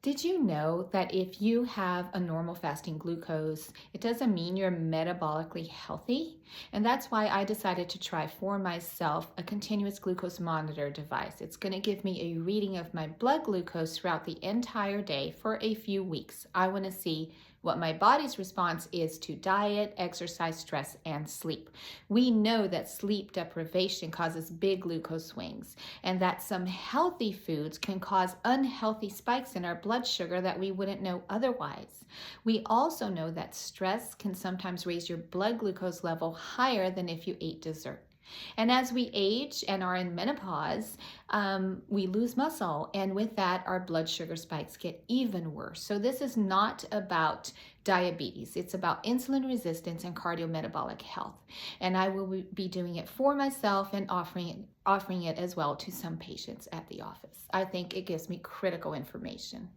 Did you know that if you have a normal fasting glucose, it doesn't mean you're metabolically healthy? And that's why I decided to try for myself a continuous glucose monitor device. It's going to give me a reading of my blood glucose throughout the entire day for a few weeks. I want to see what my body's response is to diet, exercise, stress, and sleep. We know that sleep deprivation causes big glucose swings, and that some healthy foods can cause unhealthy spikes in our blood sugar that we wouldn't know otherwise. We also know that stress can sometimes raise your blood glucose level higher than if you ate dessert. And as we age and are in menopause, we lose muscle. And with that, our blood sugar spikes get even worse. So this is not about diabetes. It's about insulin resistance and cardiometabolic health. And I will be doing it for myself and offering it as well to some patients at the office. I think it gives me critical information.